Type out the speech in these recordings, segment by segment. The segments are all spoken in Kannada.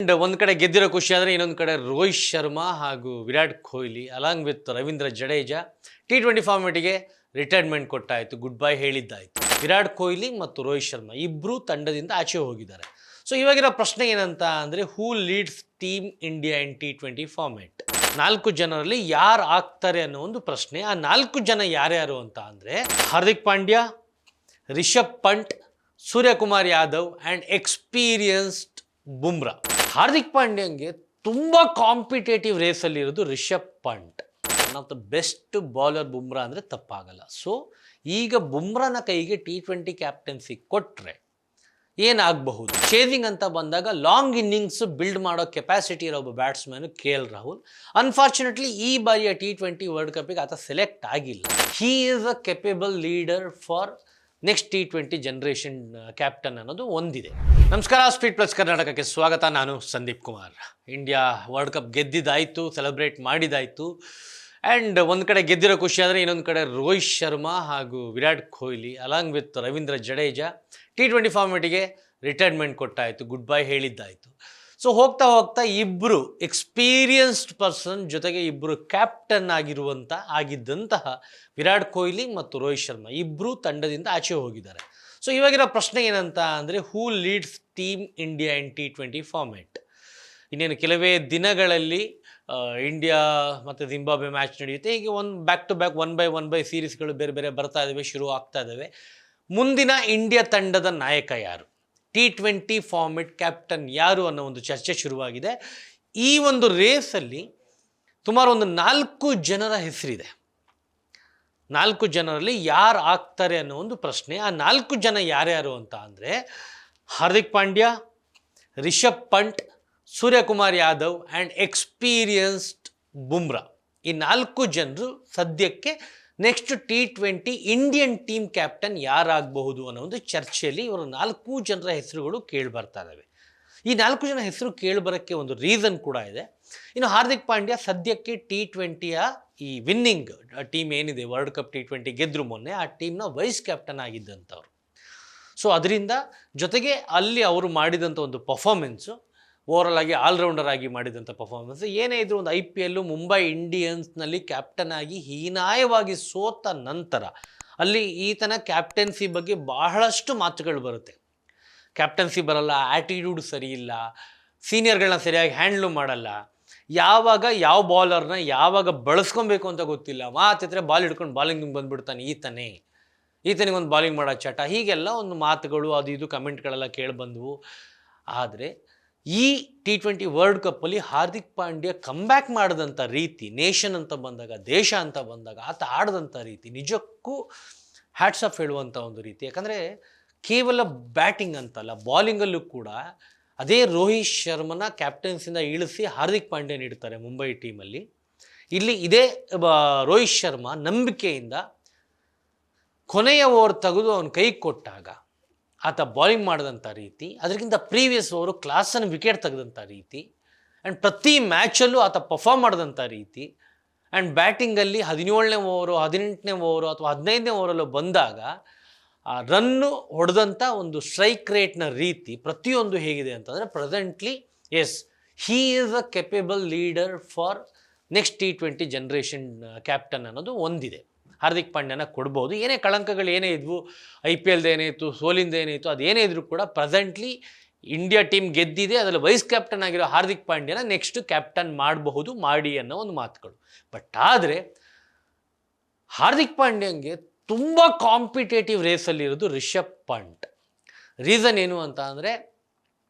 ಅಂಡ್ ಒಂದ್ ಕಡೆ ಗೆದ್ದಿರೋ ಖುಷಿ ಆದರೆ ಇನ್ನೊಂದು ಕಡೆ ರೋಹಿತ್ ಶರ್ಮಾ ಹಾಗೂ Virat Kohli along with Ravindra Jadeja T20 ಫಾರ್ಮೆಟಿಗೆ ರಿಟೈರ್ಮೆಂಟ್ ಕೊಟ್ಟಾಯಿತು, ಗುಡ್ ಬೈ ಹೇಳಿದ್ದಾಯಿತು. ವಿರಾಟ್ ಕೊಹ್ಲಿ ಮತ್ತು ರೋಹಿತ್ ಶರ್ಮಾ ಇಬ್ಬರು ತಂಡದಿಂದ ಆಚೆ ಹೋಗಿದ್ದಾರೆ. ಸೊ ಇವಾಗಿರೋ ಪ್ರಶ್ನೆ ಏನಂತ ಅಂದರೆ, who leads team India in T20 format? 4 ಜನರಲ್ಲಿ ಯಾರು ಆಗ್ತಾರೆ ಅನ್ನೋ ಒಂದು ಪ್ರಶ್ನೆ. ಆ 4 ಜನ ಯಾರ್ಯಾರು ಅಂತ ಅಂದರೆ, ಹಾರ್ದಿಕ್ ಪಾಂಡ್ಯ, ರಿಷಬ್ ಪಂಟ್, ಸೂರ್ಯಕುಮಾರ್ ಯಾದವ್ ಆ್ಯಂಡ್ ಎಕ್ಸ್ಪೀರಿಯನ್ಸ್ಡ್ ಬುಮ್ರಾ. ಹಾರ್ದಿಕ್ ಪಾಂಡ್ಯಂಗೆ ತುಂಬ ಕಾಂಪಿಟೇಟಿವ್ ರೇಸಲ್ಲಿ ಇರೋದು Rishabh Pant. One of the best bowler Bumrah ಅಂದರೆ ತಪ್ಪಾಗಲ್ಲ. ಸೊ ಈಗ ಬುಮ್ರಾನ ಕೈಗೆ T20 ಕ್ಯಾಪ್ಟನ್ಸಿ ಕೊಟ್ಟರೆ ಏನಾಗಬಹುದು? ಚೇಸಿಂಗ್ ಅಂತ ಬಂದಾಗ ಲಾಂಗ್ ಇನ್ನಿಂಗ್ಸ್ ಬಿಲ್ಡ್ ಮಾಡೋ ಕೆಪಾಸಿಟಿ ಇರೋ ಒಬ್ಬ ಬ್ಯಾಟ್ಸ್ಮನ್ KL ರಾಹುಲ್. ಅನ್ಫಾರ್ಚುನೇಟ್ಲಿ ಈ ಬಾರಿಯ T20 ವರ್ಲ್ಡ್ ಕಪ್ಪಿಗೆ ಆತ ಸೆಲೆಕ್ಟ್ ಆಗಿಲ್ಲ. He is a capable leader for next T20 generation captain ಅನ್ನೋದು ಒಂದಿದೆ. ನಮಸ್ಕಾರ, ಸ್ಪೀಡ್ ಪ್ಲಸ್ ಕರ್ನಾಟಕಕ್ಕೆ ಸ್ವಾಗತ. ನಾನು Sandeep Kumar. India world cup ಗೆದ್ದಿದ್ದಾಯಿತು, ಸೆಲೆಬ್ರೇಟ್ ಮಾಡಿದ್ದಾಯಿತು. ಆ್ಯಂಡ್ ಒಂದು ಕಡೆ ಗೆದ್ದಿರೋ ಖುಷಿ ಆದರೆ ಇನ್ನೊಂದು ಕಡೆ ರೋಹಿತ್ ಶರ್ಮಾ ಹಾಗೂ Virat Kohli along with Ravindra Jadeja T20 ಫಾರ್ಮೆಟಿಗೆ ರಿಟೈರ್ಮೆಂಟ್ ಕೊಟ್ಟಾಯಿತು, ಗುಡ್ ಬೈ ಹೇಳಿದ್ದಾಯಿತು. ಸೊ ಹೋಗ್ತಾ ಹೋಗ್ತಾ ಇಬ್ಬರು ಎಕ್ಸ್ಪೀರಿಯನ್ಸ್ಡ್ ಪರ್ಸನ್ ಜೊತೆಗೆ ಇಬ್ಬರು ಕ್ಯಾಪ್ಟನ್ ಆಗಿದ್ದಂತಹ ವಿರಾಟ್ ಕೊಹ್ಲಿ ಮತ್ತು ರೋಹಿತ್ ಶರ್ಮಾ ಇಬ್ಬರು ತಂಡದಿಂದ ಆಚೆ ಹೋಗಿದ್ದಾರೆ. ಸೊ ಇವಾಗಿರೋ ಪ್ರಶ್ನೆ ಏನಂತ ಅಂದರೆ, who leads team India in T20 format? ಇನ್ನೇನು ಕೆಲವೇ ದಿನಗಳಲ್ಲಿ ಇಂಡಿಯಾ ಮತ್ತು ಜಿಂಬಾಬ್ವೆ ಮ್ಯಾಚ್ ನಡೆಯುತ್ತೆ. ಹೀಗೆ ಬ್ಯಾಕ್ ಟು ಬ್ಯಾಕ್ 1 by 1 ಸೀರೀಸ್ಗಳು ಬೇರೆ ಬೇರೆ ಬರ್ತಾ ಇದ್ದಾವೆ, ಶುರು ಆಗ್ತಾ ಇದ್ದಾವೆ. ಮುಂದಿನ ಇಂಡಿಯಾ ತಂಡದ ನಾಯಕ ಯಾರು, T20 ಫಾರ್ಮೆಟ್ ಕ್ಯಾಪ್ಟನ್ ಯಾರು ಅನ್ನೋ ಒಂದು ಚರ್ಚೆ ಶುರುವಾಗಿದೆ. ಈ ಒಂದು ರೇಸಲ್ಲಿ ಸುಮಾರು ಒಂದು 4 ಜನರ ಹೆಸರಿದೆ. 4 ಜನರಲ್ಲಿ ಯಾರು ಆಗ್ತಾರೆ ಅನ್ನೋ ಒಂದು ಪ್ರಶ್ನೆ. ಆ 4 ಜನ ಯಾರ್ಯಾರು ಅಂತ ಅಂದರೆ, ಹಾರ್ದಿಕ್ ಪಾಂಡ್ಯ, ರಿಷಬ್ ಪಂಟ್, ಸೂರ್ಯಕುಮಾರ್ ಯಾದವ್ ಆ್ಯಂಡ್ ಎಕ್ಸ್ಪೀರಿಯನ್ಸ್ಡ್ ಬುಮ್ರಾ. ಈ 4 ಜನರು ಸದ್ಯಕ್ಕೆ next T20 Indian team captain ಯಾರಾಗಬಹುದು ಅನ್ನೋ ಒಂದು ಚರ್ಚೆಯಲ್ಲಿ ಇವರ 4 ಜನರ ಹೆಸರುಗಳು ಕೇಳಿಬರ್ತಾ ಇದ್ದಾವೆ. ಈ 4 ಜನ ಹೆಸರು ಕೇಳಿಬರೋಕ್ಕೆ ಒಂದು ರೀಸನ್ ಕೂಡ ಇದೆ. ಇನ್ನು ಹಾರ್ದಿಕ್ ಪಾಂಡ್ಯ ಸದ್ಯಕ್ಕೆ T20ಯ ಈ ವಿನ್ನಿಂಗ್ ಟೀಮ್ ಏನಿದೆ, ವರ್ಲ್ಡ್ ಕಪ್ T20 ಗೆದ್ದರು ಮೊನ್ನೆ, ಆ ಟೀಮ್ನ ವೈಸ್ ಕ್ಯಾಪ್ಟನ್ ಆಗಿದ್ದಂಥವ್ರು. ಸೊ ಅದರಿಂದ ಜೊತೆಗೆ ಅಲ್ಲಿ ಅವರು ಮಾಡಿದಂಥ ಒಂದು ಪರ್ಫಾರ್ಮೆನ್ಸು, ಓವರಾಲ್ ಆಗಿ ಆಲ್ರೌಂಡರ್ ಆಗಿ ಮಾಡಿದಂಥ ಪರ್ಫಾರ್ಮೆನ್ಸ್ ಏನೇ ಇದ್ರೂ ಒಂದು IPL ಮುಂಬೈ ಇಂಡಿಯನ್ಸ್ನಲ್ಲಿ ಕ್ಯಾಪ್ಟನ್ ಆಗಿ ಹೀನಾಯವಾಗಿ ಸೋತ ನಂತರ ಅಲ್ಲಿ ಈತನ ಕ್ಯಾಪ್ಟನ್ಸಿ ಬಗ್ಗೆ ಬಹಳಷ್ಟು ಮಾತುಗಳು ಬರುತ್ತೆ. ಕ್ಯಾಪ್ಟನ್ಸಿ ಬರಲ್ಲ, ಆ್ಯಟಿಟ್ಯೂಡ್ ಸರಿ ಇಲ್ಲ, ಸೀನಿಯರ್ಗಳನ್ನ ಸರಿಯಾಗಿ ಹ್ಯಾಂಡ್ಲು ಮಾಡಲ್ಲ, ಯಾವಾಗ ಯಾವ ಬಾಲರ್ನ ಯಾವಾಗ ಬಳಸ್ಕೊಬೇಕು ಅಂತ ಗೊತ್ತಿಲ್ಲ, ಮಾತಿದ್ರೆ ಬಾಲ್ ಹಿಡ್ಕೊಂಡು ಬಾಲಿಂಗ್ ಬಂದುಬಿಡ್ತಾನೆ ಈತನಿಗೊಂದು ಬಾಲಿಂಗ್ ಮಾಡೋ ಚಟ, ಹೀಗೆಲ್ಲ ಒಂದು ಮಾತುಗಳು ಅದು ಇದು ಕಮೆಂಟ್ಗಳೆಲ್ಲ ಕೇಳಿಬಂದವು. ಆದರೆ ಈ T20 ವರ್ಲ್ಡ್ ಕಪ್ಪಲ್ಲಿ ಹಾರ್ದಿಕ್ ಪಾಂಡ್ಯ ಕಮ್ಬ್ಯಾಕ್ ಮಾಡಿದಂಥ ರೀತಿ, ನೇಷನ್ ಅಂತ ಬಂದಾಗ, ದೇಶ ಅಂತ ಬಂದಾಗ ಆತ ಆಡಿದಂಥ ರೀತಿ ನಿಜಕ್ಕೂ ಹ್ಯಾಟ್ಸ್ ಆಫ್ ಹೇಳುವಂಥ ಒಂದು ರೀತಿ. ಯಾಕಂದರೆ ಕೇವಲ ಬ್ಯಾಟಿಂಗ್ ಅಂತಲ್ಲ, ಬಾಲಿಂಗಲ್ಲೂ ಕೂಡ ಅದೇ ರೋಹಿತ್ ಶರ್ಮನ ಕ್ಯಾಪ್ಟನ್ಸಿಂದ ಇಳಿಸಿ ಹಾರ್ದಿಕ್ ಪಾಂಡ್ಯನ ಇಡ್ತಾರೆ ಮುಂಬೈ ಟೀಮಲ್ಲಿ. ಇಲ್ಲಿ ಇದೇ ರೋಹಿತ್ ಶರ್ಮಾ ನಂಬಿಕೆಯಿಂದ ಕೊನೆಯ ಓವರ್ ತೆಗೆದು ಅವನ ಕೈ ಕೊಟ್ಟಾಗ ಆತ ಬಾಲಿಂಗ್ ಮಾಡಿದಂಥ ರೀತಿ, ಅದಕ್ಕಿಂತ ಪ್ರೀವಿಯಸ್ ಓವರು ಕ್ಲಾಸನ್ನು ವಿಕೆಟ್ ತೆಗೆದಂಥ ರೀತಿ, ಆ್ಯಂಡ್ ಪ್ರತಿ ಮ್ಯಾಚಲ್ಲೂ ಆತ ಪರ್ಫಾರ್ಮ್ ಮಾಡಿದಂಥ ರೀತಿ, ಆ್ಯಂಡ್ ಬ್ಯಾಟಿಂಗಲ್ಲಿ 17ನೇ ಓವರು, 18ನೇ ಓವರು ಅಥವಾ 15ನೇ ಓವರಲ್ಲೂ ಬಂದಾಗ ಆ ರನ್ನು ಹೊಡೆದಂಥ ಒಂದು ಸ್ಟ್ರೈಕ್ ರೇಟ್ನ ರೀತಿ ಪ್ರತಿಯೊಂದು ಹೇಗಿದೆ ಅಂತಂದರೆ, presently yes, he is a capable leader for next T20 generation captain ಅನ್ನೋದು ಒಂದಿದೆ. ಹಾರ್ದಿಕ್ ಪಾಂಡ್ಯನ ಕೊಡ್ಬೋದು. ಏನೇ ಕಳಂಕಗಳು ಏನೇ ಇದ್ವು, IPL ಏನಾಯಿತು, ಸೋಲಿಂದ ಏನಾಯಿತು, ಅದೇನೇ ಇದ್ರೂ ಕೂಡ ಪ್ರೆಸೆಂಟ್ಲಿ ಇಂಡಿಯಾ ಟೀಮ್ ಗೆದ್ದಿದೆ. ಅದರಲ್ಲಿ ವೈಸ್ ಕ್ಯಾಪ್ಟನ್ ಆಗಿರೋ ಹಾರ್ದಿಕ್ ಪಾಂಡ್ಯನ ನೆಕ್ಸ್ಟ್ ಕ್ಯಾಪ್ಟನ್ ಮಾಡಬಹುದು, ಮಾಡಿ ಅನ್ನೋ ಒಂದು ಮಾತುಗಳು. ಬಟ್ ಆದರೆ ಹಾರ್ದಿಕ್ ಪಾಂಡ್ಯಂಗೆ ತುಂಬ ಕಾಂಪಿಟೇಟಿವ್ ರೇಸಲ್ಲಿರೋದು ರಿಷಬ್ ಪಂಟ್. ರೀಸನ್ ಏನು ಅಂತ ಅಂದರೆ,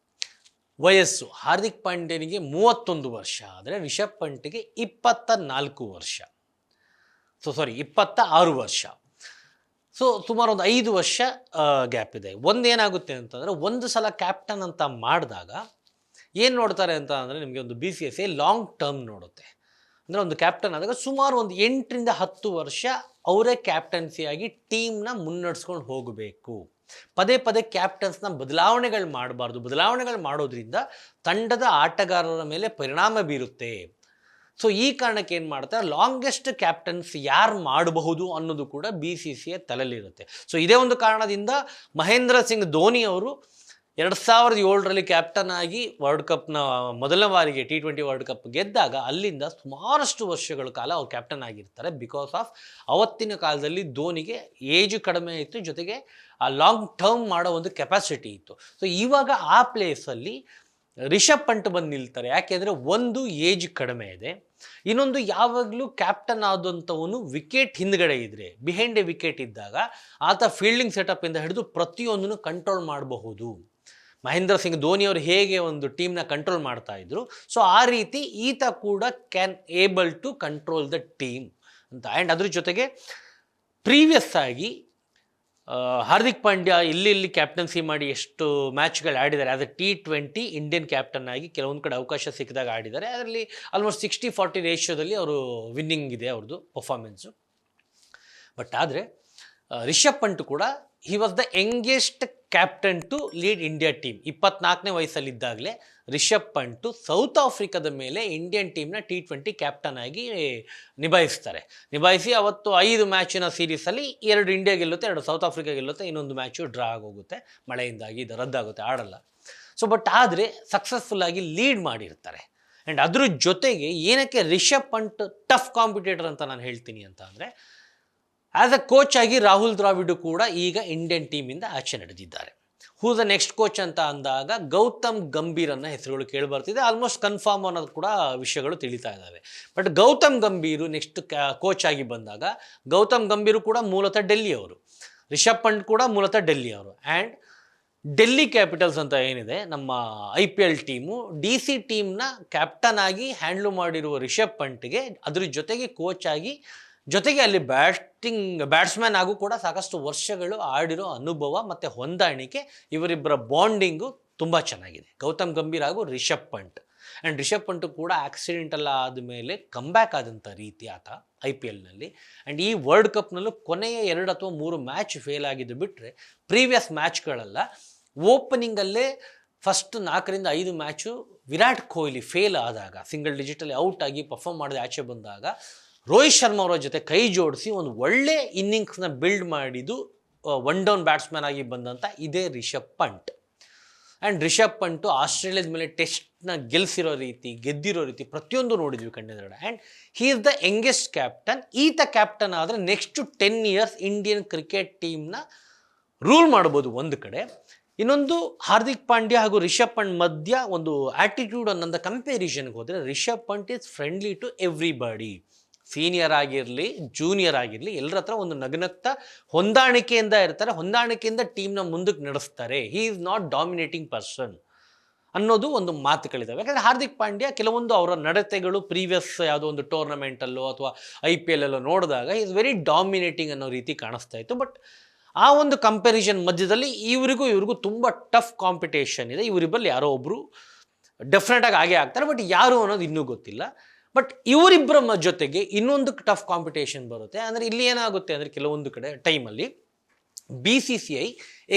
ವಯಸ್ಸು. ಹಾರ್ದಿಕ್ ಪಾಂಡ್ಯನಿಗೆ 31 ವರ್ಷ ಆದರೆ ರಿಷಬ್ ಪಂಟ್ಗೆ 24 ವರ್ಷ. 26 ವರ್ಷ. ಸೊ ಸುಮಾರು ಒಂದು 5 ವರ್ಷ ಗ್ಯಾಪ್ ಇದೆ. ಒಂದೇನಾಗುತ್ತೆ ಅಂತಂದರೆ, ಒಂದು ಸಲ ಕ್ಯಾಪ್ಟನ್ ಅಂತ ಮಾಡಿದಾಗ ಏನು ನೋಡ್ತಾರೆ ಅಂತ ಅಂದರೆ, ನಿಮಗೆ ಒಂದು BCCI ಲಾಂಗ್ ಟರ್ಮ್ ನೋಡುತ್ತೆ. ಅಂದರೆ ಒಂದು ಕ್ಯಾಪ್ಟನ್ ಆದಾಗ ಸುಮಾರು ಒಂದು 8 ರಿಂದ 10 ವರ್ಷ ಅವರೇ ಕ್ಯಾಪ್ಟನ್ಸಿಯಾಗಿ ಟೀಮ್ನ ಮುನ್ನಡೆಸ್ಕೊಂಡು ಹೋಗಬೇಕು. ಪದೇ ಪದೇ ಕ್ಯಾಪ್ಟನ್ಸ್ನ ಬದಲಾವಣೆಗಳು ಮಾಡಬಾರ್ದು. ಬದಲಾವಣೆಗಳು ಮಾಡೋದ್ರಿಂದ ತಂಡದ ಆಟಗಾರರ ಮೇಲೆ ಪರಿಣಾಮ ಬೀರುತ್ತೆ. ಸೊ ಈ ಕಾರಣಕ್ಕೆ ಏನು ಮಾಡ್ತಾರೆ, ಲಾಂಗೆಸ್ಟ್ ಕ್ಯಾಪ್ಟನ್ಸ್ ಯಾರು ಮಾಡಬಹುದು ಅನ್ನೋದು ಕೂಡ BCCI ತಲೆಯಲ್ಲಿರುತ್ತೆ. ಸೊ ಇದೇ ಒಂದು ಕಾರಣದಿಂದ ಮಹೇಂದ್ರ ಸಿಂಗ್ ಧೋನಿ ಅವರು 2007ರಲ್ಲಿ ಕ್ಯಾಪ್ಟನ್ ಆಗಿ ವರ್ಲ್ಡ್ ಕಪ್ನ ಮೊದಲನೇ ಬಾರಿಗೆ T20 ವರ್ಲ್ಡ್ ಕಪ್ ಗೆದ್ದಾಗ ಅಲ್ಲಿಂದ ಸುಮಾರಷ್ಟು ವರ್ಷಗಳ ಕಾಲ ಅವ್ರು ಕ್ಯಾಪ್ಟನ್ ಆಗಿರ್ತಾರೆ. ಬಿಕಾಸ್ ಆಫ್ ಅವತ್ತಿನ ಕಾಲದಲ್ಲಿ ಧೋನಿಗೆ ಏಜು ಕಡಿಮೆ ಇತ್ತು, ಜೊತೆಗೆ ಆ ಲಾಂಗ್ ಟರ್ಮ್ ಮಾಡೋ ಒಂದು ಕೆಪಾಸಿಟಿ ಇತ್ತು. ಸೊ ಇವಾಗ ಆ ಪ್ಲೇಸಲ್ಲಿ ರಿಷಬ್ ಪಂಟ್ ಬಂದು ನಿಲ್ತಾರೆ. ಯಾಕೆಂದರೆ ಒಂದು ಏಜ್ ಕಡಿಮೆ ಇದೆ, ಇನ್ನೊಂದು ಯಾವಾಗಲೂ ಕ್ಯಾಪ್ಟನ್ ಆದಂಥವನು ವಿಕೆಟ್ ಹಿಂದ್ಗಡೆ ಇದ್ದರೆ, ಬಿಹೈಂಡ್ ಎ ವಿಕೆಟ್ ಇದ್ದಾಗ ಆತ ಫೀಲ್ಡಿಂಗ್ ಸೆಟಪಿಂದ ಹಿಡಿದು ಪ್ರತಿಯೊಂದನ್ನು ಕಂಟ್ರೋಲ್ ಮಾಡಬಹುದು. ಮಹೇಂದ್ರ ಸಿಂಗ್ ಧೋನಿ ಅವರು ಹೇಗೆ ಒಂದು ಟೀಮ್ನ ಕಂಟ್ರೋಲ್ ಮಾಡ್ತಾ ಇದ್ರು, ಸೊ ಆ ರೀತಿ ಈತ ಕೂಡ can able to control the team ಅಂತ. ಆ್ಯಂಡ್ ಅದ್ರ ಜೊತೆಗೆ ಪ್ರೀವಿಯಸ್ ಆಗಿ ಹಾರ್ದಿಕ್ ಪಾಂಡ್ಯ ಇಲ್ಲಿ ಕ್ಯಾಪ್ಟನ್ಸಿ ಮಾಡಿ ಎಷ್ಟು ಮ್ಯಾಚ್ಗಳು ಆಡಿದ್ದಾರೆ as A T20 Indian captain ಆಗಿ ಕೆಲವೊಂದು ಕಡೆ ಅವಕಾಶ ಸಿಕ್ಕಿದಾಗ ಆಡಿದ್ದಾರೆ. ಅದರಲ್ಲಿ ಆಲ್ಮೋಸ್ಟ್ 60-40 ರೇಷಿಯೋದಲ್ಲಿ ಅವರು ವಿನ್ನಿಂಗ್ ಇದೆ ಅವ್ರದ್ದು ಪರ್ಫಾರ್ಮೆನ್ಸು. ಬಟ್ ಆದರೆ ರಿಷಬ್ ಪಂಟ್ ಕೂಡ he was the youngest captain to lead India team. 24ನೇ ವಯಸ್ಸಲ್ಲಿದ್ದಾಗಲೇ ರಿಷಬ್ ಪಂಟು ಸೌತ್ ಆಫ್ರಿಕಾದ ಮೇಲೆ ಇಂಡಿಯನ್ ಟೀಮ್ನ T20 ಕ್ಯಾಪ್ಟನ್ ಆಗಿ ನಿಭಾಯಿಸಿ ಅವತ್ತು 5 ಮ್ಯಾಚಿನ ಸೀರೀಸಲ್ಲಿ 2 ಇಂಡಿಯಾ ಗೆಲ್ಲುತ್ತೆ, 2 ಸೌತ್ ಆಫ್ರಿಕಾ ಗೆಲ್ಲುತ್ತೆ, ಇನ್ನೊಂದು ಮ್ಯಾಚು ಡ್ರಾ ಆಗೋಗುತ್ತೆ, ಮಳೆಯಿಂದಾಗಿ ಇದು ರದ್ದಾಗುತ್ತೆ, ಆಡಲ್ಲ. ಸೊ ಬಟ್ ಆದರೆ ಸಕ್ಸಸ್ಫುಲ್ಲಾಗಿ ಲೀಡ್ ಮಾಡಿರ್ತಾರೆ. ಆ್ಯಂಡ್ ಅದ್ರ ಜೊತೆಗೆ ಏನಕ್ಕೆ ರಿಷಬ್ ಪಂಟ್ ಟಫ್ ಕಾಂಪಿಟೇಟರ್ ಅಂತ ನಾನು ಹೇಳ್ತೀನಿ ಅಂತ ಅಂದರೆ, ಆ್ಯಸ್ ಅ ಕೋಚ್ ಆಗಿ ರಾಹುಲ್ ದ್ರಾವಿಡ್ ಕೂಡ ಈಗ ಇಂಡಿಯನ್ ಟೀಮಿಂದ ಆಚೆ ನಡೆದಿದ್ದಾರೆ. ಹೂ ದ ನೆಕ್ಸ್ಟ್ ಕೋಚ್ ಅಂತ ಅಂದಾಗ ಗೌತಮ್ ಗಂಭೀರ್ ಅನ್ನೋ ಹೆಸರುಗಳು ಕೇಳಿಬರ್ತಿದೆ. ಆಲ್ಮೋಸ್ಟ್ ಕನ್ಫರ್ಮ್ ಅನ್ನೋದು ಕೂಡ ವಿಷಯಗಳು ತಿಳಿತಾ ಇದ್ದಾವೆ. ಬಟ್ ಗೌತಮ್ ಗಂಭೀರು ನೆಕ್ಸ್ಟ್ ಕೋಚ್ ಆಗಿ ಬಂದಾಗ, ಗೌತಮ್ ಗಂಭೀರು ಕೂಡ ಮೂಲತಃ ಡೆಲ್ಲಿಯವರು, ರಿಷಬ್ ಪಂಟ್ ಕೂಡ ಮೂಲತಃ ಡೆಲ್ಲಿಯವರು. ಆ್ಯಂಡ್ ಡೆಲ್ಲಿ ಕ್ಯಾಪಿಟಲ್ಸ್ ಅಂತ ಏನಿದೆ ನಮ್ಮ IPL ಟೀಮು, DC ಟೀಮ್ನ ಕ್ಯಾಪ್ಟನ್ ಆಗಿ ಹ್ಯಾಂಡ್ಲ್ ಮಾಡಿರುವ ರಿಷಬ್ ಪಂಟ್ಗೆ ಅದ್ರ ಜೊತೆಗೆ ಕೋಚ್ ಆಗಿ, ಜೊತೆಗೆ ಅಲ್ಲಿ ಬ್ಯಾಟ್ಸ್ಮನ್ ಆಗೂ ಕೂಡ ಸಾಕಷ್ಟು ವರ್ಷಗಳು ಆಡಿರೋ ಅನುಭವ ಮತ್ತು ಹೊಂದಾಣಿಕೆ, ಇವರಿಬ್ಬರ ಬಾಂಡಿಂಗು ತುಂಬ ಚೆನ್ನಾಗಿದೆ, ಗೌತಮ್ ಗಂಭೀರ್ ಹಾಗೂ ರಿಷಬ್ ಪಂಟ್. ಆ್ಯಂಡ್ ರಿಷಬ್ ಪಂಟು ಕೂಡ ಆಕ್ಸಿಡೆಂಟಲ್ ಆದಮೇಲೆ ಕಮ್ಬ್ಯಾಕ್ ಆದಂಥ ರೀತಿ ಆತ IPLನಲ್ಲಿ. ಆ್ಯಂಡ್ ಈ ವರ್ಲ್ಡ್ ಕಪ್ನಲ್ಲೂ ಕೊನೆಯ 2 ಅಥವಾ 3 ಮ್ಯಾಚ್ ಫೇಲ್ ಆಗಿದ್ದು ಬಿಟ್ಟರೆ ಪ್ರೀವಿಯಸ್ ಮ್ಯಾಚ್ಗಳೆಲ್ಲ ಓಪನಿಂಗಲ್ಲೇ first 4-5 match Virat Kohli fail ಆದಾಗ, ಸಿಂಗಲ್ ಡಿಜಿಟಲ್ಲಿ ಔಟ್ ಆಗಿ ಪರ್ಫಾರ್ಮ್ ಮಾಡದೆ ಆಚೆ ಬಂದಾಗ ರೋಹಿತ್ ಶರ್ಮಾ ಅವರ ಜೊತೆ ಕೈ ಜೋಡಿಸಿ ಒಂದು ಒಳ್ಳೆ ಇನ್ನಿಂಗ್ಸ್ನ ಬಿಲ್ಡ್ ಮಾಡಿದ್ದು 1 ಡೌನ್ ಬ್ಯಾಟ್ಸ್ಮನ್ ಆಗಿ ಬಂದಂಥ ಇದೇ ರಿಷಬ್ ಪಂಟ್. ಆ್ಯಂಡ್ ರಿಷಬ್ ಪಂಟು ಆಸ್ಟ್ರೇಲಿಯಾದ ಮೇಲೆ ಟೆಸ್ಟ್ನ ಗೆದ್ದಿರೋ ರೀತಿ ಪ್ರತಿಯೊಂದು ನೋಡಿದ್ವಿ ಕಣ್ಣೆದುರುಗಡೆ. And he is the youngest captain. ಈತ ಕ್ಯಾಪ್ಟನ್ ಆದರೆ ನೆಕ್ಸ್ಟ್ 10 ಇಯರ್ಸ್ ಇಂಡಿಯನ್ ಕ್ರಿಕೆಟ್ ಟೀಮ್ನ ರೂಲ್ ಮಾಡ್ಬೋದು ಒಂದು ಕಡೆ. ಇನ್ನೊಂದು ಹಾರ್ದಿಕ್ ಪಾಂಡ್ಯ ಹಾಗೂ ರಿಷಬ್ ಪಂಟ್ ಮಧ್ಯ ಒಂದು ಆ್ಯಟಿಟ್ಯೂಡ್ ಅನ್ನೋಂಥ ಕಂಪ್ಯಾರಿಸನ್ಗೆ ಹೋದರೆ Rishabh Pant is friendly to everybody. Senior ಆಗಿರಲಿ, ಜೂನಿಯರ್ ಆಗಿರಲಿ, ಎಲ್ಲರ ಹತ್ರ ಒಂದು ನಗನಗ್ತ ಹೊಂದಾಣಿಕೆಯಿಂದ ಇರ್ತಾರೆ, ಹೊಂದಾಣಿಕೆಯಿಂದ ಟೀಮ್ನ ಮುಂದಕ್ಕೆ ನಡೆಸ್ತಾರೆ. He is not dominating person ಅನ್ನೋದು ಒಂದು ಮಾತುಗಳಿದ್ದಾವೆ. ಯಾಕಂದರೆ ಹಾರ್ದಿಕ್ ಪಾಂಡ್ಯ ಕೆಲವೊಂದು ಅವರ ನಡತೆಗಳು ಪ್ರೀವಿಯಸ್ ಯಾವುದೋ ಒಂದು ಟೂರ್ನಮೆಂಟಲ್ಲೋ ಅಥವಾ IPL ಅಲ್ಲೋ ನೋಡಿದಾಗ ಈಸ್ ವೆರಿ ಡಾಮಿನೇಟಿಂಗ್ ಅನ್ನೋ ರೀತಿ ಕಾಣಿಸ್ತಾ ಇತ್ತು. ಬಟ್ ಆ ಒಂದು ಕಂಪ್ಯಾರಿಸನ್ ಮಧ್ಯದಲ್ಲಿ ಇವ್ರಿಗೂ ತುಂಬ ಟಫ್ ಕಾಂಪಿಟೇಷನ್ ಇದೆ. ಇವರಿಬ್ಬರಲ್ಲಿ ಯಾರೋ ಒಬ್ಬರು ಡೆಫಿನೆಟಾಗಿ ಆಗೇ ಆಗ್ತಾರೆ, ಬಟ್ ಯಾರು ಅನ್ನೋದು ಇನ್ನೂ ಗೊತ್ತಿಲ್ಲ. ಬಟ್ ಇವರಿಬ್ಬರ ಜೊತೆಗೆ ಇನ್ನೊಂದು ಟಫ್ ಕಾಂಪಿಟೇಷನ್ ಬರುತ್ತೆ. ಅಂದರೆ ಇಲ್ಲಿ ಏನಾಗುತ್ತೆ ಅಂದರೆ ಕೆಲವೊಂದು ಕಡೆ ಟೈಮಲ್ಲಿ BCCI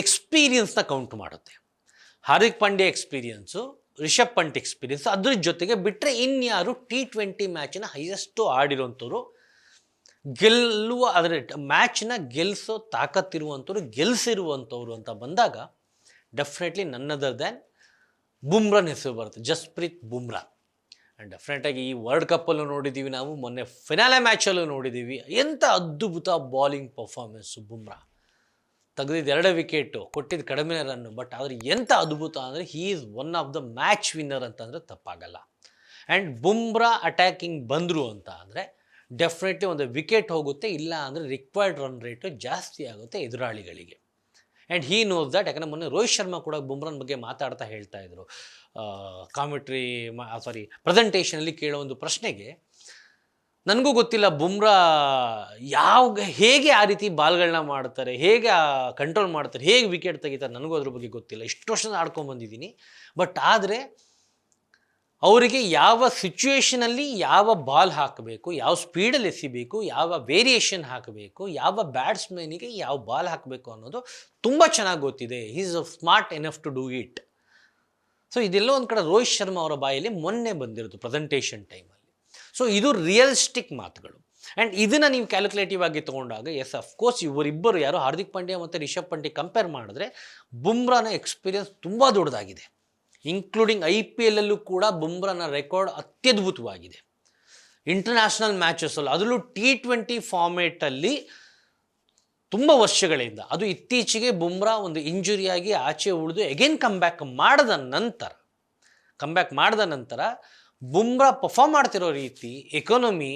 ಎಕ್ಸ್ಪೀರಿಯನ್ಸ್ನ ಕೌಂಟ್ ಮಾಡುತ್ತೆ. ಹಾರ್ದಿಕ್ ಪಾಂಡ್ಯ ಎಕ್ಸ್ಪೀರಿಯನ್ಸು, ರಿಷಬ್ ಪಂಟ್ ಎಕ್ಸ್ಪೀರಿಯನ್ಸು, ಅದ್ರ ಜೊತೆಗೆ ಬಿಟ್ಟರೆ ಇನ್ಯಾರು T20 ಮ್ಯಾಚಿನ ಹೈಯೆಸ್ಟು ಆಡಿರೋಂಥವ್ರು, ಅದರ ಮ್ಯಾಚ್ನ ಗೆಲ್ಲಿಸೋ ತಾಕತ್ತಿರುವಂಥವ್ರು, ಗೆಲ್ಲಿಸಿರುವಂಥವ್ರು ಅಂತ ಬಂದಾಗ ಡೆಫಿನೆಟ್ಲಿ ನನ್ ಅದರ್ ದ್ಯಾನ್ ಬುಮ್ರಾನ್ ಹೆಸರು ಬರುತ್ತೆ, ಜಸ್ಪ್ರೀತ್ ಬುಮ್ರಾ. ಆ್ಯಂಡ್ ಡೆಫಿನೆಟಾಗಿ ಈ ವರ್ಲ್ಡ್ ಕಪ್ಪಲ್ಲೂ ನೋಡಿದ್ದೀವಿ, ನಾವು ಮೊನ್ನೆ ಫಿನಾಲೆ ಮ್ಯಾಚಲ್ಲೂ ನೋಡಿದ್ದೀವಿ. ಎಂಥ ಅದ್ಭುತ ಬಾಲಿಂಗ್ ಪರ್ಫಾರ್ಮೆನ್ಸು ಬುಮ್ರಾ. ತೆಗೆದಿದ್ದು 2 ವಿಕೆಟು, ಕೊಟ್ಟಿದ್ದು ಕಡಿಮೆ ರನ್ನು, ಬಟ್ ಆದರೆ ಎಂಥ ಅದ್ಭುತ ಅಂದರೆ he is one of the match winner ಅಂತಂದರೆ ತಪ್ಪಾಗಲ್ಲ. ಆ್ಯಂಡ್ ಬುಮ್ರಾ ಅಟ್ಯಾಕಿಂಗ್ ಬಂದರು ಅಂತ ಅಂದರೆ ಡೆಫಿನೆಟ್ಲಿ ಒಂದು ವಿಕೆಟ್ ಹೋಗುತ್ತೆ, ಇಲ್ಲ ಅಂದರೆ ರಿಕ್ವೈರ್ಡ್ ರನ್ ರೇಟು ಜಾಸ್ತಿ ಆಗುತ್ತೆ ಎದುರಾಳಿಗಳಿಗೆ. And he knows that. ಯಾಕಂದರೆ ಮೊನ್ನೆ ರೋಹಿತ್ ಶರ್ಮಾ ಕೂಡ ಬುಮ್ರಾನ್ ಬಗ್ಗೆ ಮಾತಾಡ್ತಾ ಹೇಳ್ತಾ ಇದ್ರು ಪ್ರೆಸೆಂಟೇಷನಲ್ಲಿ ಕೇಳೋ ಒಂದು ಪ್ರಶ್ನೆಗೆ, ನನಗೂ ಗೊತ್ತಿಲ್ಲ ಬುಮ್ರಾ ಹೇಗೆ ಆ ರೀತಿ ಬಾಲ್ಗಳನ್ನ ಮಾಡ್ತಾರೆ, ಹೇಗೆ ಕಂಟ್ರೋಲ್ ಮಾಡ್ತಾರೆ, ಹೇಗೆ ವಿಕೆಟ್ ತೆಗಿತಾರೆ, ನನಗೂ ಅದ್ರ ಬಗ್ಗೆ ಗೊತ್ತಿಲ್ಲ. ಇಷ್ಟು ವರ್ಷದ ಆಡ್ಕೊಂಬಂದಿದ್ದೀನಿ. ಬಟ್ ಆದರೆ ಅವರಿಗೆ ಯಾವ ಸಿಚುವೇಷನಲ್ಲಿ ಯಾವ ಬಾಲ್ ಹಾಕಬೇಕು, ಯಾವ ಸ್ಪೀಡಲ್ಲಿ ಎಸಿಬೇಕು, ಯಾವ ವೇರಿಯೇಷನ್ ಹಾಕಬೇಕು, ಯಾವ ಬ್ಯಾಟ್ಸ್ಮನಿಗೆ ಯಾವ ಬಾಲ್ ಹಾಕಬೇಕು ಅನ್ನೋದು ತುಂಬ ಚೆನ್ನಾಗಿ ಗೊತ್ತಿದೆ. Is smart enough to do it. So ಇದೆಲ್ಲೋ ಒಂದು ಕಡೆ ರೋಹಿತ್ ಶರ್ಮಾ ಅವರ ಬಾಯಲ್ಲಿ ಮೊನ್ನೆ ಬಂದಿರೋದು ಪ್ರೆಸೆಂಟೇಷನ್ ಟೈಮಲ್ಲಿ. ಸೊ ಇದು ರಿಯಲಿಸ್ಟಿಕ್ ಮಾತುಗಳು. ಆ್ಯಂಡ್ ಇದನ್ನು ನೀವು ಕ್ಯಾಲ್ಕುಲೇಟಿವ್ ಆಗಿ ತೊಗೊಂಡಾಗ ಎಸ್ ಅಫ್ಕೋರ್ಸ್ ಇವರಿಬ್ಬರು ಯಾರು ಹಾರ್ದಿಕ್ ಪಾಂಡ್ಯ ಮತ್ತು ರಿಷಬ್ ಪಂಟ್ ಕಂಪೇರ್ ಮಾಡಿದ್ರೆ ಬುಮ್ರಾನ ಎಕ್ಸ್ಪೀರಿಯನ್ಸ್ ತುಂಬ ದೊಡ್ಡದಾಗಿದೆ. ಇನ್ಕ್ಲೂಡಿಂಗ್ IPLಲ್ಲೂ ಕೂಡ ಬುಮ್ರಾನ ರೆಕಾರ್ಡ್ ಅತ್ಯದ್ಭುತವಾಗಿದೆ. ಇಂಟರ್ನ್ಯಾಷನಲ್ ಮ್ಯಾಚಸ್ಸಲ್ಲೂ ಅದರಲ್ಲೂ T20 ಫಾರ್ಮೇಟಲ್ಲಿ ತುಂಬ ವರ್ಷಗಳಿಂದ, ಅದು ಇತ್ತೀಚೆಗೆ ಬುಮ್ರಾ ಒಂದು ಇಂಜುರಿಯಾಗಿ ಆಚೆ ಉಳಿದು ಎಗೇನ್ ಕಮ್ಬ್ಯಾಕ್ ಮಾಡಿದ ನಂತರ ಬುಮ್ರಾ ಪರ್ಫಾರ್ಮ್ ಮಾಡ್ತಿರೋ ರೀತಿ ಎಕಾನಮಿ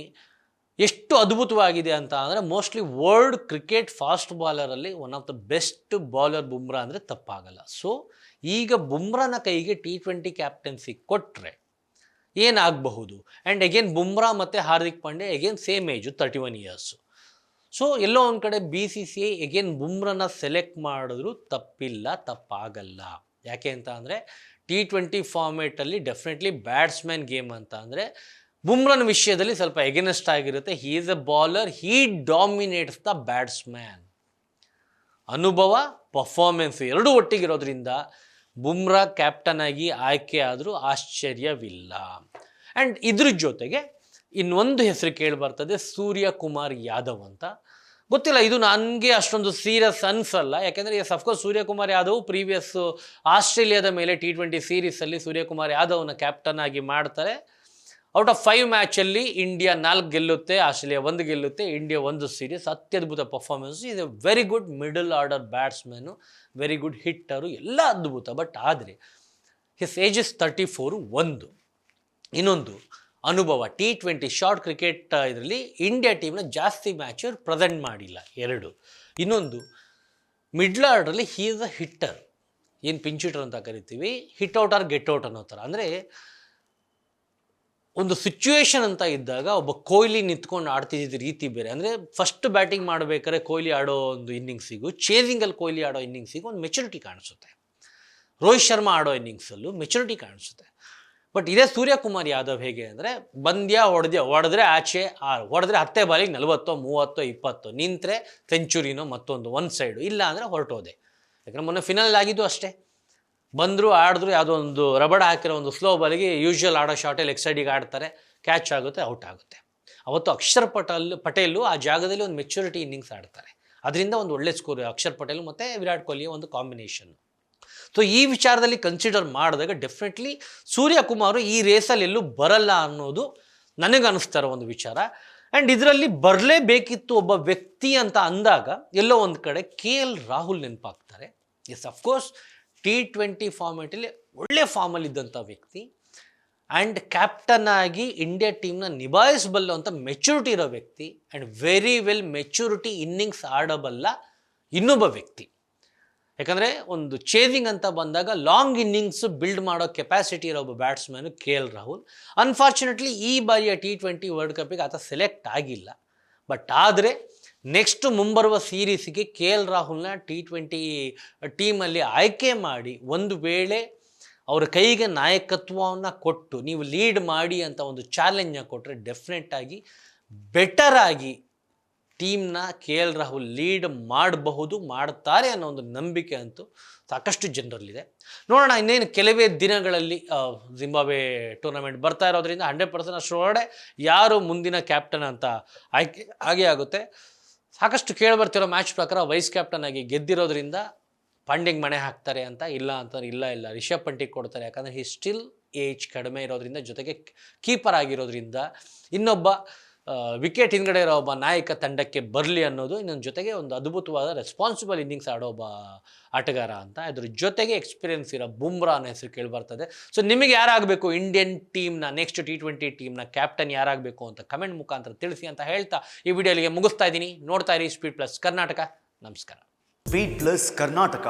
ಎಷ್ಟು ಅದ್ಭುತವಾಗಿದೆ ಅಂತ ಅಂದರೆ ಮೋಸ್ಟ್ಲಿ ವರ್ಲ್ಡ್ ಕ್ರಿಕೆಟ್ ಫಾಸ್ಟ್ ಬಾಲರಲ್ಲಿ one of the best bowler Bumrah ಅಂದರೆ ತಪ್ಪಾಗಲ್ಲ. ಸೊ ಈಗ ಬುಮ್ರಾನ ಕೈಗೆ T20 ಕ್ಯಾಪ್ಟನ್ಸಿ ಕೊಟ್ಟರೆ ಏನಾಗಬಹುದು? ಆ್ಯಂಡ್ ಎಗೇನ್ ಬುಮ್ರಾ ಮತ್ತು Hardik Pandya again same age 31 years. So ಎಲ್ಲೋ ಒಂದು ಕಡೆ BCCI ಎಗೇನ್ ಬುಮ್ರಾನ ಸೆಲೆಕ್ಟ್ ಮಾಡಿದ್ರು ತಪ್ಪಾಗಲ್ಲ. ಯಾಕೆ ಅಂತ ಅಂದರೆ T20 ಫಾರ್ಮೇಟಲ್ಲಿ ಡೆಫಿನೆಟ್ಲಿ ಬ್ಯಾಟ್ಸ್ಮನ್ ಗೇಮ್ ಅಂತ ಅಂದರೆ ಬುಮ್ರಾನ ವಿಷಯದಲ್ಲಿ ಸ್ವಲ್ಪ ಎಗೇನೆಸ್ಟ್ ಆಗಿರುತ್ತೆ. He is A bowler, Hi dominates the batsman. ಅನುಭವ, ಪರ್ಫಾರ್ಮೆನ್ಸ್ ಎರಡೂ ಒಟ್ಟಿಗಿರೋದ್ರಿಂದ ಬುಮ್ರಾ ಕ್ಯಾಪ್ಟನ್ ಆಗಿ ಆಯ್ಕೆ ಆದರೂ ಆಶ್ಚರ್ಯವಿಲ್ಲ. ಆ್ಯಂಡ್ ಇದ್ರ ಜೊತೆಗೆ ಇನ್ನೊಂದು ಹೆಸರು ಕೇಳಿ ಬರ್ತದೆ, ಸೂರ್ಯಕುಮಾರ್ ಯಾದವ್ ಅಂತ. ಗೊತ್ತಿಲ್ಲ, ಇದು ನನಗೆ ಅಷ್ಟೊಂದು ಸೀರಿಯಸ್ ಅನ್ಸಲ್ಲ. ಯಾಕೆಂದರೆ ಅಫ್ಕೋರ್ಸ್ ಸೂರ್ಯಕುಮಾರ್ ಯಾದವ್ ಪ್ರೀವಿಯಸ್ ಆಸ್ಟ್ರೇಲಿಯಾದ ಮೇಲೆ T20 ಸೀರೀಸಲ್ಲಿ ಸೂರ್ಯಕುಮಾರ್ ಯಾದವ್ನ ಕ್ಯಾಪ್ಟನ್ ಆಗಿ ಮಾಡ್ತಾರೆ. ಔಟ್ ಆಫ್ 5 ಮ್ಯಾಚಲ್ಲಿ ಇಂಡಿಯಾ 4 ಗೆಲ್ಲುತ್ತೆ, ಆಸ್ಟ್ರೇಲಿಯಾ 1 ಗೆಲ್ಲುತ್ತೆ, ಇಂಡಿಯಾ 1 ಸೀರೀಸ್. ಅತ್ಯದ್ಭುತ ಪರ್ಫಾರ್ಮೆನ್ಸ್. ಇದು very good middle order batsman, very good hitter, ಎಲ್ಲ ಅದ್ಭುತ. ಬಟ್ ಆದರೆ ಹಿಸ್ ಏಜ್ ಇಸ್ 34. ಒಂದು ಇನ್ನೊಂದು ಅನುಭವ, T20 ಶಾರ್ಟ್ ಕ್ರಿಕೆಟ್ ಇದರಲ್ಲಿ ಇಂಡಿಯಾ ಟೀಮ್ನ ಜಾಸ್ತಿ ಮ್ಯಾಚ್ ಪ್ರೆಸೆಂಟ್ ಮಾಡಿಲ್ಲ. 2 ಇನ್ನೊಂದು ಮಿಡ್ಲ್ ಆರ್ಡ್ರಲ್ಲಿ ಹೀ ಈಸ್ ಅ ಹಿಟ್ಟರ್, ಏನು ಪಿಂಚ್ ಹಿಟ್ಟರ್ ಅಂತ ಕರಿತೀವಿ, hit out or get out ಅನ್ನೋ ಥರ. ಅಂದರೆ ಒಂದು ಸಿಚುವೇಶನ್ ಅಂತ ಇದ್ದಾಗ ಒಬ್ಬ ಕೊಹ್ಲಿ ನಿಂತ್ಕೊಂಡು ಆಡ್ತಿದ್ದ ರೀತಿ ಬೇರೆ. ಅಂದರೆ ಫಸ್ಟ್ ಬ್ಯಾಟಿಂಗ್ ಮಾಡಬೇಕಾದ್ರೆ ಕೊಹ್ಲಿ ಆಡೋ ಒಂದು ಇನ್ನಿಂಗ್ಸಿಗೂ ಚೇಸಿಂಗಲ್ಲಿ ಕೊಹ್ಲಿ ಆಡೋ ಇನ್ನಿಂಗ್ಸಿಗೂ ಒಂದು ಮೆಚುರಿಟಿ ಕಾಣಿಸುತ್ತೆ. ರೋಹಿತ್ ಶರ್ಮಾ ಆಡೋ ಇನ್ನಿಂಗ್ಸಲ್ಲೂ ಮೆಚುರಿಟಿ ಕಾಣಿಸುತ್ತೆ. ಬಟ್ ಇದೇ ಸೂರ್ಯಕುಮಾರ್ ಯಾದವ್ ಹೇಗೆ ಅಂದರೆ ಹೊಡೆದ್ರೆ ಆಚೆ ಹೊಡೆದ್ರೆ 10 ಬಾಲಿಗೆ 40, 30, 20 ನಿಂತರೆ ಸೆಂಚುರಿನೋ ಮತ್ತೊಂದು ಒಂದು ಸೈಡು, ಇಲ್ಲ ಅಂದರೆ ಹೊರಟೋದೆ. ಯಾಕಂದರೆ ಮೊನ್ನೆ ಫಿನಲ್ ಆಗಿದ್ದು ಅಷ್ಟೇ, ಬಂದರು ಆಡಿದ್ರು, ಯಾವುದೋ ಒಂದು ರಬಡ್ ಹಾಕಿರೋ ಒಂದು ಸ್ಲೋ ಬಾಲಿಗೆ ಯೂಶ್ವಲ್ ಆಡೋ ಶಾಟೇ ಲೆಗ್ ಸೈಡಿಗೆ ಆಡ್ತಾರೆ, ಕ್ಯಾಚ್ ಆಗುತ್ತೆ, ಔಟ್ ಆಗುತ್ತೆ. ಅವತ್ತು ಅಕ್ಷರ್ ಪಟೇಲು ಆ ಜಾಗದಲ್ಲಿ ಒಂದು ಮೆಚುರಿಟಿ ಇನ್ನಿಂಗ್ಸ್ ಆಡ್ತಾರೆ. ಅದರಿಂದ ಒಂದು ಒಳ್ಳೆ ಸ್ಕೋರ್ ಅಕ್ಷರ್ ಪಟೇಲ್ ಮತ್ತು ವಿರಾಟ್ ಕೊಹ್ಲಿಯ ಒಂದು ಕಾಂಬಿನೇಷನ್. ಸೊ ಈ ವಿಚಾರದಲ್ಲಿ ಕನ್ಸಿಡರ್ ಮಾಡಿದಾಗ ಡೆಫಿನೆಟ್ಲಿ ಸೂರ್ಯಕುಮಾರ್ ಈ ರೇಸಲ್ಲಿ ಎಲ್ಲೂ ಬರಲ್ಲ ಅನ್ನೋದು ನನಗನ್ನಿಸ್ತಾ ಇರೋ ಒಂದು ವಿಚಾರ. ಆ್ಯಂಡ್ ಇದರಲ್ಲಿ ಬರಲೇಬೇಕಿತ್ತು ಒಬ್ಬ ವ್ಯಕ್ತಿ ಅಂತ ಅಂದಾಗ ಎಲ್ಲೋ ಒಂದು ಕಡೆ KL ರಾಹುಲ್ ನೆನಪಾಗ್ತಾರೆ. ಎಸ್ ಅಫ್ಕೋರ್ಸ್ T20 ಫಾರ್ಮೇಟಲ್ಲಿ ಒಳ್ಳೆ ಫಾರ್ಮಲ್ಲಿದ್ದಂಥ ವ್ಯಕ್ತಿ, ಆ್ಯಂಡ್ ಕ್ಯಾಪ್ಟನ್ ಆಗಿ ಇಂಡಿಯಾ ಟೀಮ್ನ ನಿಭಾಯಿಸಬಲ್ಲ ಅಂತ ಮೆಚುರಿಟಿ ಇರೋ ವ್ಯಕ್ತಿ, and very well maturity innings ಆಡಬಲ್ಲ ಇನ್ನೊಬ್ಬ ವ್ಯಕ್ತಿ. ಯಾಕಂದರೆ ಒಂದು ಚೇಸಿಂಗ್ ಅಂತ ಬಂದಾಗ ಲಾಂಗ್ ಇನ್ನಿಂಗ್ಸ್ ಬಿಲ್ಡ್ ಮಾಡೋ ಕೆಪಾಸಿಟಿ ಇರೋ ಒಬ್ಬ ಬ್ಯಾಟ್ಸ್ಮನ್ನು KL ರಾಹುಲ್. ಅನ್ಫಾರ್ಚುನೇಟ್ಲಿ ಈ ಬಾರಿಯ T20 ವರ್ಲ್ಡ್ ಕಪ್ಪಿಗೆ ಆತ ಸೆಲೆಕ್ಟ್ ಆಗಿಲ್ಲ. ಬಟ್ ಆದರೆ ನೆಕ್ಸ್ಟ್ ಮುಂಬರುವ ಸೀರೀಸಿಗೆ KL ರಾಹುಲ್ನ T20 ಟೀಮಲ್ಲಿ ಆಯ್ಕೆ ಮಾಡಿ ಒಂದು ವೇಳೆ ಅವರ ಕೈಗೆ ನಾಯಕತ್ವವನ್ನು ಕೊಟ್ಟು ನೀವು ಲೀಡ್ ಮಾಡಿ ಅಂತ ಒಂದು ಚಾಲೆಂಜ್ನ ಕೊಟ್ಟರೆ ಡೆಫಿನೆಟ್ಟಾಗಿ ಬೆಟರಾಗಿ ಟೀಮ್ನ KL ರಾಹುಲ್ ಲೀಡ್ ಮಾಡಬಹುದು, ಮಾಡ್ತಾರೆ ಅನ್ನೋ ಒಂದು ನಂಬಿಕೆ ಅಂತೂ ಸಾಕಷ್ಟು ಜನರಲ್ಲಿದೆ. ನೋಡೋಣ, ಇನ್ನೇನು ಕೆಲವೇ ದಿನಗಳಲ್ಲಿ ಜಿಂಬಾಬ್ವೆ ಟೂರ್ನಮೆಂಟ್ ಬರ್ತಾ ಇರೋದ್ರಿಂದ 100% ಅಷ್ಟರೊಳಗಡೆ ಯಾರು ಮುಂದಿನ ಕ್ಯಾಪ್ಟನ್ ಅಂತ ಆಯ್ಕೆ ಆಗೇ ಆಗುತ್ತೆ. ಸಾಕಷ್ಟು ಕೇಳಿಬರ್ತಿರೋ ಮ್ಯಾಚ್ ಪ್ರಕಾರ ವೈಸ್ ಕ್ಯಾಪ್ಟನ್ ಆಗಿ ಗೆದ್ದಿರೋದ್ರಿಂದ ಪಾಂಡ್ಯಂಗೆ ಮಣೆ ಹಾಕ್ತಾರೆ ಅಂತ, ಇಲ್ಲ ಅಂತಂದ್ರೆ ಇಲ್ಲ ರಿಷಬ್ ಪಂಟಿಗೆ ಕೊಡ್ತಾರೆ. ಯಾಕಂದರೆ ಹಿ ಸ್ಟಿಲ್ ಏಜ್ ಕಡಿಮೆ ಇರೋದ್ರಿಂದ, ಜೊತೆಗೆ ಕೀಪರ್ ಆಗಿರೋದ್ರಿಂದ ಇನ್ನೊಬ್ಬ ವಿಕೆಟ್ ಹಿಂದ್ಗಡೆ ಇರೋ ಒಬ್ಬ ನಾಯಕ ತಂಡಕ್ಕೆ ಬರಲಿ ಅನ್ನೋದು, ಇನ್ನೊಂದು ಜೊತೆಗೆ ಒಂದು ಅದ್ಭುತವಾದ ರೆಸ್ಪಾನ್ಸಿಬಲ್ ಇನ್ನಿಂಗ್ಸ್ ಆಡೋ ಒಬ್ಬ ಆಟಗಾರ ಅಂತ. ಅದ್ರ ಜೊತೆಗೆ ಎಕ್ಸ್ಪೀರಿಯನ್ಸ್ ಇರೋ ಬುಮ್ರಾ ಅನ್ನೋ ಹೆಸರು ಕೇಳಿಬರ್ತದೆ. ಸೊ ನಿಮಗೆ ಯಾರಾಗಬೇಕು ಇಂಡಿಯನ್ ಟೀಮ್ನ ನೆಕ್ಸ್ಟ್ T20 ಟೀಮ್ನ ಕ್ಯಾಪ್ಟನ್ ಯಾರಾಗಬೇಕು ಅಂತ ಕಮೆಂಟ್ ಮುಖಾಂತರ ತಿಳಿಸಿ ಅಂತ ಹೇಳ್ತಾ ಈ ವಿಡಿಯೋಲಿಗೆ ಮುಗಿಸ್ತಾ ಇದ್ದೀನಿ. ನೋಡ್ತಾ ಇರಿ ಸ್ಪೀಡ್ ಪ್ಲಸ್ ಕರ್ನಾಟಕ. ನಮಸ್ಕಾರ. Speed plus Karnataka.